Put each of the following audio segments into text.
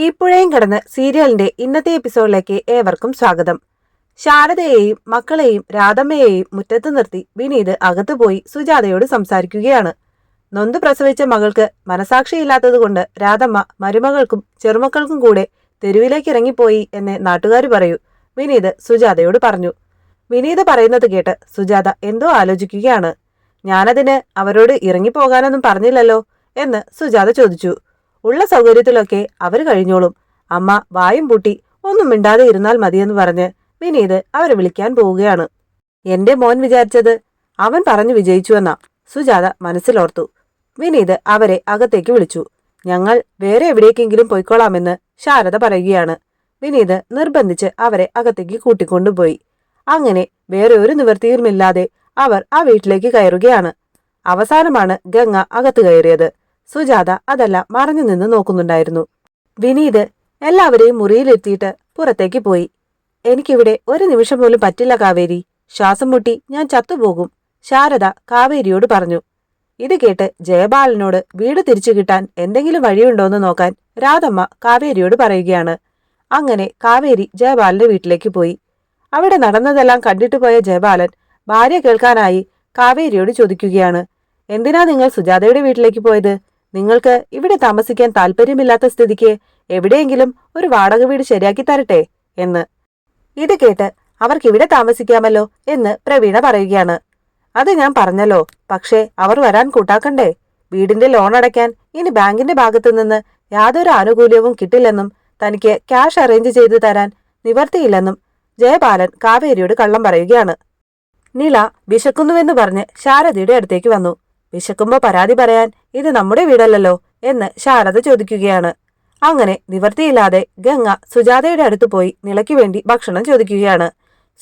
ഈ പുഴയും കടന്ന് സീരിയലിന്റെ ഇന്നത്തെ എപ്പിസോഡിലേക്ക് ഏവർക്കും സ്വാഗതം. ശാരദയെയും മക്കളെയും രാധമ്മയെയും മുറ്റത്ത് നിർത്തി വിനീത് അകത്തുപോയി സുജാതയോട് സംസാരിക്കുകയാണ്. നൊന്ത് പ്രസവിച്ച മകൾക്ക് മനസാക്ഷിയില്ലാത്തതുകൊണ്ട് രാധമ്മ മരുമകൾക്കും ചെറുമക്കൾക്കും കൂടെ തെരുവിലേക്ക് ഇറങ്ങിപ്പോയി എന്ന് നാട്ടുകാർ പറയൂ, വിനീത് സുജാതയോട് പറഞ്ഞു. വിനീത് പറയുന്നത് കേട്ട് സുജാത എന്തോ ആലോചിക്കുകയാണ്. ഞാനതിന് അവരോട് ഇറങ്ങിപ്പോകാനൊന്നും പറഞ്ഞില്ലല്ലോ എന്ന് സുജാത ചോദിച്ചു. ഉള്ള സൗകര്യത്തിലൊക്കെ അവർ കഴിഞ്ഞോളും, അമ്മ വായും പൂട്ടി ഒന്നും മിണ്ടാതെ ഇരുന്നാൽ മതിയെന്ന് പറഞ്ഞ് വിനീത് അവരെ വിളിക്കാൻ പോവുകയാണ്. എന്റെ മോൻ വിചാരിച്ചത് അവൻ പറഞ്ഞു വിജയിച്ചുവെന്നാ സുജാത മനസ്സിലോർത്തു. വിനീത് അവരെ അകത്തേക്ക് വിളിച്ചു. ഞങ്ങൾ വേറെ എവിടേക്കെങ്കിലും പോയിക്കോളാമെന്ന് ശാരദ പറയുകയാണ്. വിനീത് നിർബന്ധിച്ച് അവരെ അകത്തേക്ക് കൂട്ടിക്കൊണ്ടുപോയി. അങ്ങനെ വേറെ ഒരു നിവൃത്തിയുമില്ലാതെ അവർ ആ വീട്ടിലേക്ക് കയറുകയാണ്. അവസാനമാണ് ഗംഗ അകത്ത് കയറിയത്. സുജാത അതെല്ലാം മറഞ്ഞു നിന്ന് നോക്കുന്നുണ്ടായിരുന്നു. വിനീത് എല്ലാവരെയും മുറിയിലെത്തിയിട്ട് പുറത്തേക്ക് പോയി. എനിക്കിവിടെ ഒരു നിമിഷം പോലും പറ്റില്ല കാവേരി, ശ്വാസം മുട്ടി ഞാൻ ചത്തുപോകും, ശാരദ കാവേരിയോട് പറഞ്ഞു. ഇത് കേട്ട് ജയബാലനോട് വീട് തിരിച്ചു കിട്ടാൻ എന്തെങ്കിലും വഴിയുണ്ടോയെന്ന് നോക്കാൻ രാധമ്മ കാവേരിയോട് പറയുകയാണ്. അങ്ങനെ കാവേരി ജയബാലന്റെ വീട്ടിലേക്ക് പോയി. അവിടെ നടന്നതെല്ലാം കണ്ടിട്ട് പോയ ജയബാലൻ ഭാര്യ കേൾക്കാനായി കാവേരിയോട് ചോദിക്കുകയാണ്. എന്തിനാ നിങ്ങൾ സുജാതയുടെ വീട്ടിലേക്ക് പോയത്? നിങ്ങൾക്ക് ഇവിടെ താമസിക്കാൻ താല്പര്യമില്ലാത്ത സ്ഥിതിക്ക് എവിടെയെങ്കിലും ഒരു വാടക വീട് ശരിയാക്കി തരട്ടെ എന്ന്. ഇത് കേട്ട് അവർക്കിവിടെ താമസിക്കാമല്ലോ എന്ന് പ്രവീണ പറയുകയാണ്. അത് ഞാൻ പറഞ്ഞല്ലോ, പക്ഷേ അവർ വരാൻ കൂട്ടാക്കണ്ടേ? വീടിന്റെ ലോൺ അടയ്ക്കാൻ ഇനി ബാങ്കിന്റെ ഭാഗത്തു നിന്ന് യാതൊരു ആനുകൂല്യവും കിട്ടില്ലെന്നും തനിക്ക് ക്യാഷ് അറേഞ്ച് ചെയ്തു തരാൻ നിവർത്തിയില്ലെന്നും ജയബാലൻ കാവേരിയോട് കള്ളം പറയുകയാണ്. നില വിശക്കുന്നുവെന്ന് പറഞ്ഞ് ശാരദയുടെ അടുത്തേക്ക് വന്നു. വിശക്കുമ്പോ പരാതി പറയാൻ ഇത് നമ്മുടെ വീടല്ലല്ലോ എന്ന് ശാരദ ചോദിക്കുകയാണ്. അങ്ങനെ നിവർത്തിയില്ലാതെ ഗംഗ സുജാതയുടെ അടുത്ത് പോയി നിലയ്ക്ക് വേണ്ടി ഭക്ഷണം ചോദിക്കുകയാണ്.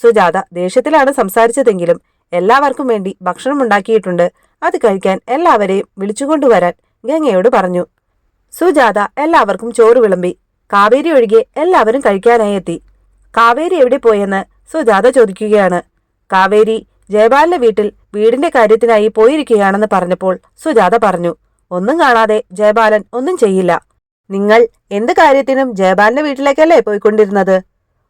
സുജാത ദേഷ്യത്തിലാണ് സംസാരിച്ചതെങ്കിലും എല്ലാവർക്കും വേണ്ടി ഭക്ഷണം ഉണ്ടാക്കിയിട്ടുണ്ട്, അത് കഴിക്കാൻ എല്ലാവരെയും വിളിച്ചുകൊണ്ടുവരാൻ ഗംഗയോട് പറഞ്ഞു. സുജാത എല്ലാവർക്കും ചോറ് വിളമ്പി. കാവേരി ഒഴികെ എല്ലാവരും കഴിക്കാനായി എത്തി. കാവേരി എവിടെ പോയെന്ന് സുജാത ചോദിക്കുകയാണ്. കാവേരി ജയബാലിന്റെ വീടിന്റെ കാര്യത്തിനായി പോയിരിക്കുകയാണെന്ന് പറഞ്ഞപ്പോൾ സുജാത പറഞ്ഞു. ഒന്നും കാണാതെ ജയബാലൻ ഒന്നും ചെയ്യില്ല. നിങ്ങൾ എന്ത് കാര്യത്തിനും ജയബാലിന്റെ വീട്ടിലേക്കല്ലേ പോയിക്കൊണ്ടിരുന്നത്?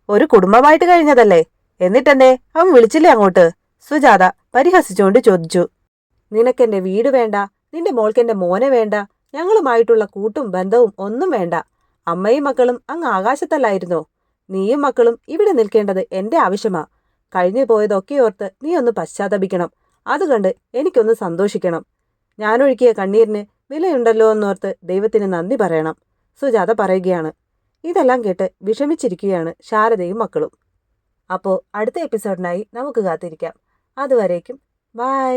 ഒരു കുടുംബമായിട്ട് കഴിഞ്ഞതല്ലേ, എന്നിട്ടെന്തേ അവൻ വിളിച്ചില്ലേ അങ്ങോട്ട്? സുജാത പരിഹസിച്ചുകൊണ്ട് ചോദിച്ചു. നിനക്കെന്റെ വീട് വേണ്ട, നിന്റെ മോൾക്കെന്റെ മോനെ വേണ്ട, ഞങ്ങളുമായിട്ടുള്ള കൂട്ടും ബന്ധവും ഒന്നും വേണ്ട. അമ്മയും മക്കളും അങ്ങ് ആകാശത്തല്ലായിരുന്നോ? നീയും മക്കളും ഇവിടെ നിൽക്കേണ്ടത് എന്റെ ആവശ്യമാ. കഴിഞ്ഞു പോയതൊക്കെ ഓർത്ത് നീ ഒന്ന് പശ്ചാത്തപിക്കണം, അതുകണ്ട് എനിക്കൊന്ന് സന്തോഷിക്കണം. ഞാനൊഴുക്കിയ കണ്ണീരിന് വിലയുണ്ടല്ലോ എന്നോർത്ത് ദൈവത്തിന് നന്ദി പറയണം, സുജാത പറയുകയാണ്. ഇതെല്ലാം കേട്ട് വിഷമിച്ചിരിക്കുകയാണ് ശാരദയും മക്കളും. അപ്പോൾ അടുത്ത എപ്പിസോഡിനായി നമുക്ക് കാത്തിരിക്കാം. അതുവരേക്കും ബൈ.